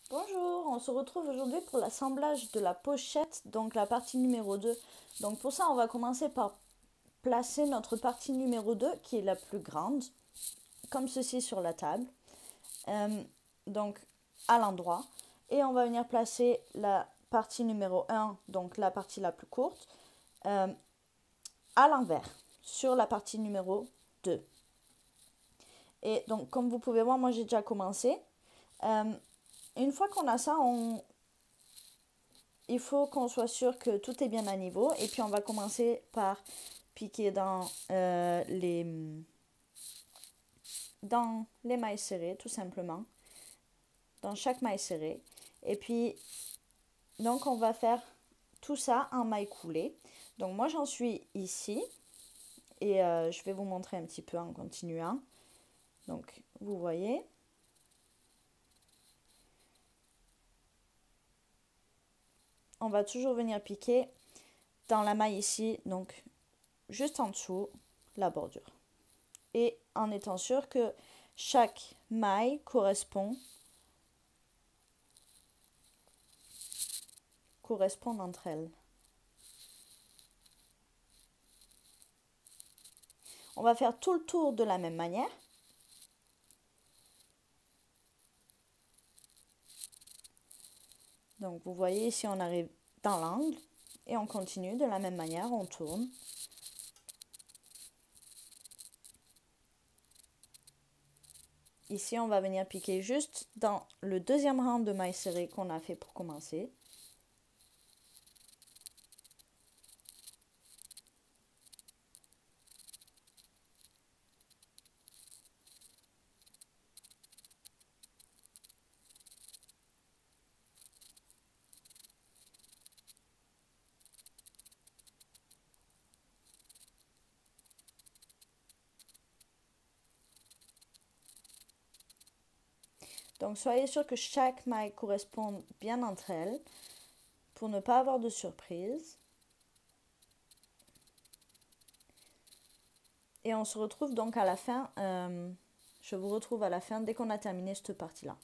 Bonjour, on se retrouve aujourd'hui pour l'assemblage de la pochette, donc la partie numéro 2. Donc pour ça, on va commencer par placer notre partie numéro 2, qui est la plus grande, comme ceci sur la table, donc à l'endroit. Et on va venir placer la partie numéro 1, donc la partie la plus courte, à l'envers, sur la partie numéro 2. Et donc, comme vous pouvez voir, moi j'ai déjà commencé. Une fois qu'on a ça, il faut qu'on soit sûr que tout est bien à niveau. Et puis on va commencer par piquer dans les mailles serrées, tout simplement. Dans chaque maille serrée. Et puis, donc on va faire tout ça en maille coulée. Donc moi j'en suis ici. Et je vais vous montrer un petit peu en continuant. Donc vous voyez. On va toujours venir piquer dans la maille ici, donc juste en dessous, la bordure. Et en étant sûr que chaque maille correspond entre elles. On va faire tout le tour de la même manière. Donc vous voyez ici on arrive dans l'angle et on continue de la même manière, on tourne. Ici on va venir piquer juste dans le deuxième rang de mailles serrées qu'on a fait pour commencer. Donc soyez sûr que chaque maille corresponde bien entre elles pour ne pas avoir de surprise. Et on se retrouve donc à la fin, je vous retrouve à la fin dès qu'on a terminé cette partie-là.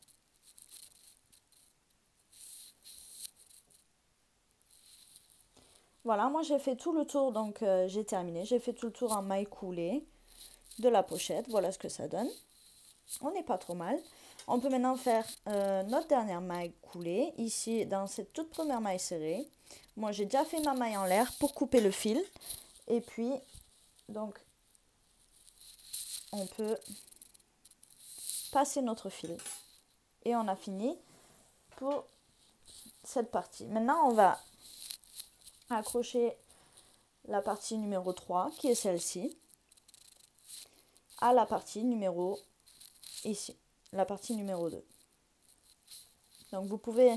Voilà, moi j'ai fait tout le tour, donc j'ai terminé. J'ai fait tout le tour en maille coulée de la pochette. Voilà ce que ça donne. On n'est pas trop mal. On peut maintenant faire notre dernière maille coulée, ici dans cette toute première maille serrée. Moi j'ai déjà fait ma maille en l'air pour couper le fil. Et puis, donc, on peut passer notre fil. Et on a fini pour cette partie. Maintenant on va accrocher la partie numéro 3, qui est celle-ci, à la partie numéro ici, la partie numéro 2. Donc vous pouvez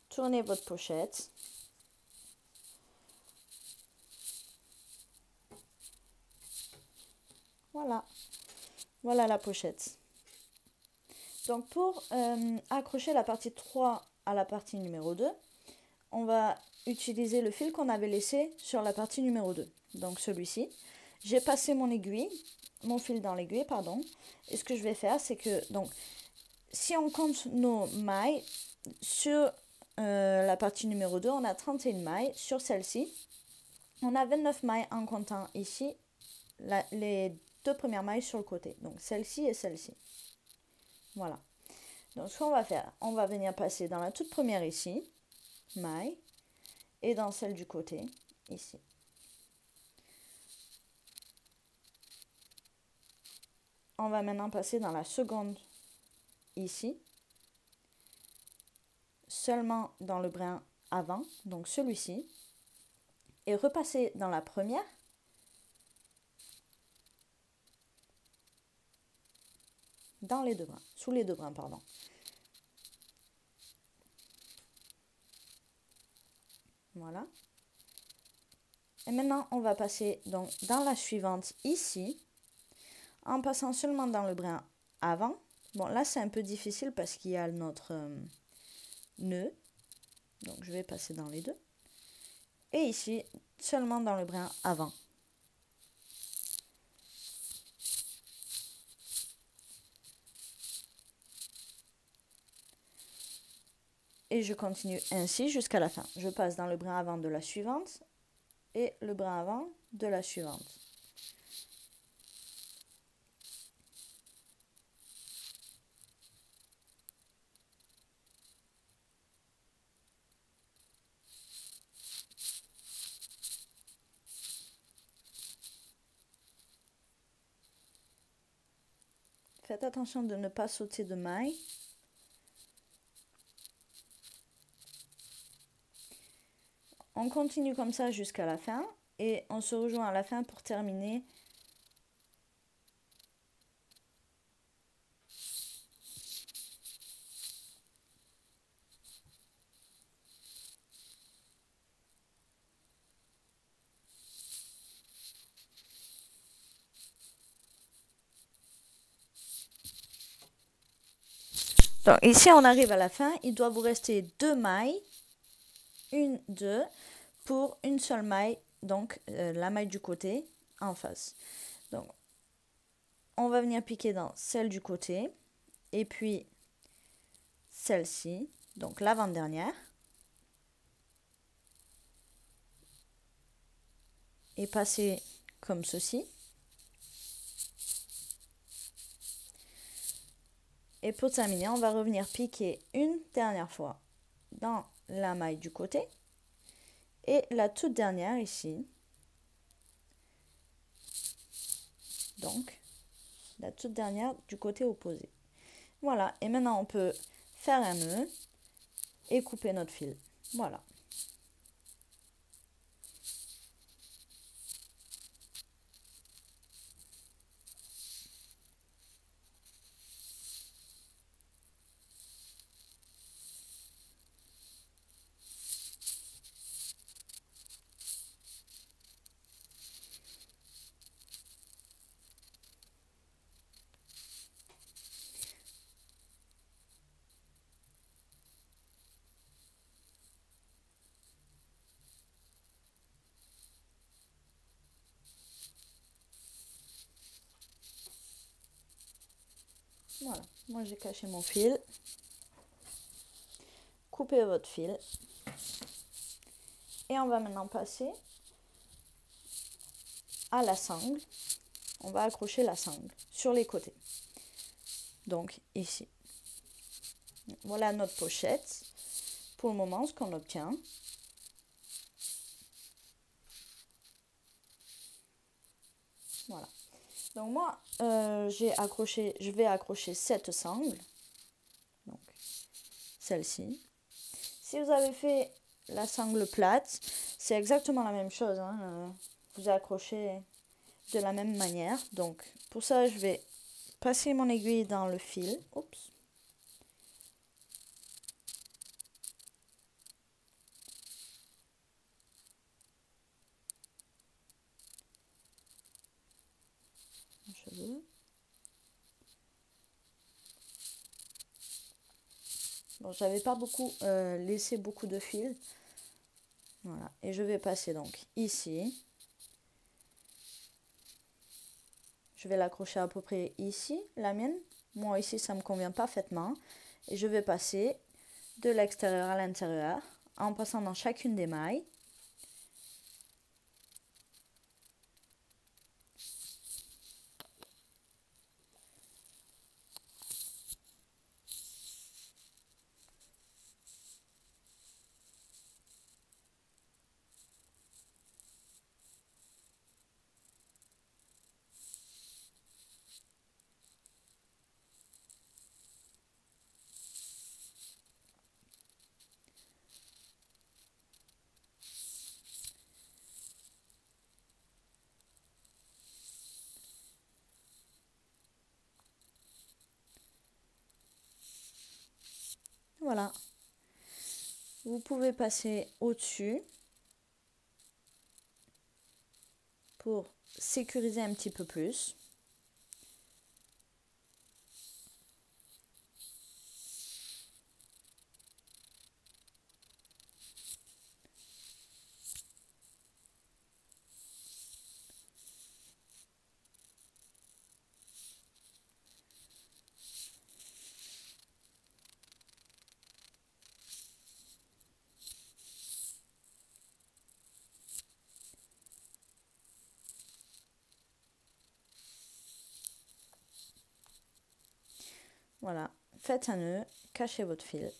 tourner votre pochette. Voilà, voilà la pochette. Donc pour accrocher la partie 3 à la partie numéro 2, on va utiliser le fil qu'on avait laissé sur la partie numéro 2. Donc celui-ci. J'ai passé mon fil dans l'aiguille, pardon. Et ce que je vais faire, c'est que, donc, si on compte nos mailles, sur la partie numéro 2, on a 31 mailles. Sur celle-ci, on a 29 mailles en comptant ici les deux premières mailles sur le côté. Donc celle-ci et celle-ci. Voilà. Donc ce qu'on va faire, on va venir passer dans la toute première ici, maille, et dans celle du côté, ici. On va maintenant passer dans la seconde ici, seulement dans le brin avant, donc celui-ci, et repasser dans la première, dans les deux brins, sous les deux brins, pardon. Voilà. Et maintenant, on va passer donc dans la suivante ici, en passant seulement dans le brin avant. Bon, là, c'est un peu difficile parce qu'il y a notre nœud. Donc, je vais passer dans les deux. Et ici, seulement dans le brin avant. Et je continue ainsi jusqu'à la fin. Je passe dans le brin avant de la suivante et le brin avant de la suivante. Faites attention de ne pas sauter de maille. On continue comme ça jusqu'à la fin et on se rejoint à la fin pour terminer. Donc ici on arrive à la fin, il doit vous rester 2 mailles, 1, 2, pour une seule maille, donc la maille du côté en face. Donc on va venir piquer dans celle du côté et puis celle-ci, donc l'avant-dernière. Et passer comme ceci. Et pour terminer, on va revenir piquer une dernière fois dans la maille du côté. Et la toute dernière ici. Donc, la toute dernière du côté opposé. Voilà, et maintenant on peut faire un nœud et couper notre fil. Voilà. Voilà, moi j'ai caché mon fil. Coupez votre fil. Et on va maintenant passer à la sangle. On va accrocher la sangle sur les côtés. Donc ici. Voilà notre pochette. Pour le moment, ce qu'on obtient. Voilà. Donc moi, je vais accrocher cette sangle. Donc celle-ci. Si vous avez fait la sangle plate, c'est exactement la même chose. Hein. Vous accrochez de la même manière. Donc pour ça, je vais passer mon aiguille dans le fil. Oups. Cheveux. Bon, j'avais pas laissé beaucoup de fil. Voilà, et je vais passer donc ici. Je vais l'accrocher à peu près ici, la mienne. Moi ici, ça me convient parfaitement. Et je vais passer de l'extérieur à l'intérieur en passant dans chacune des mailles. Voilà. Vous pouvez passer au-dessus pour sécuriser un petit peu plus. Voilà, faites un nœud, cachez votre fil.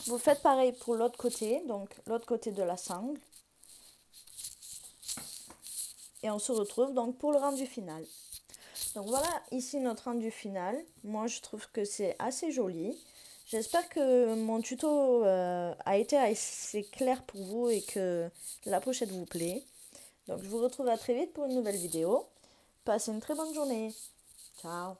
Vous faites pareil pour l'autre côté, donc l'autre côté de la sangle. Et on se retrouve donc pour le rendu final. Donc voilà ici notre rendu final. Moi je trouve que c'est assez joli. J'espère que mon tuto a été assez clair pour vous et que la pochette vous plaît. Donc je vous retrouve à très vite pour une nouvelle vidéo. Passez une très bonne journée. Ciao.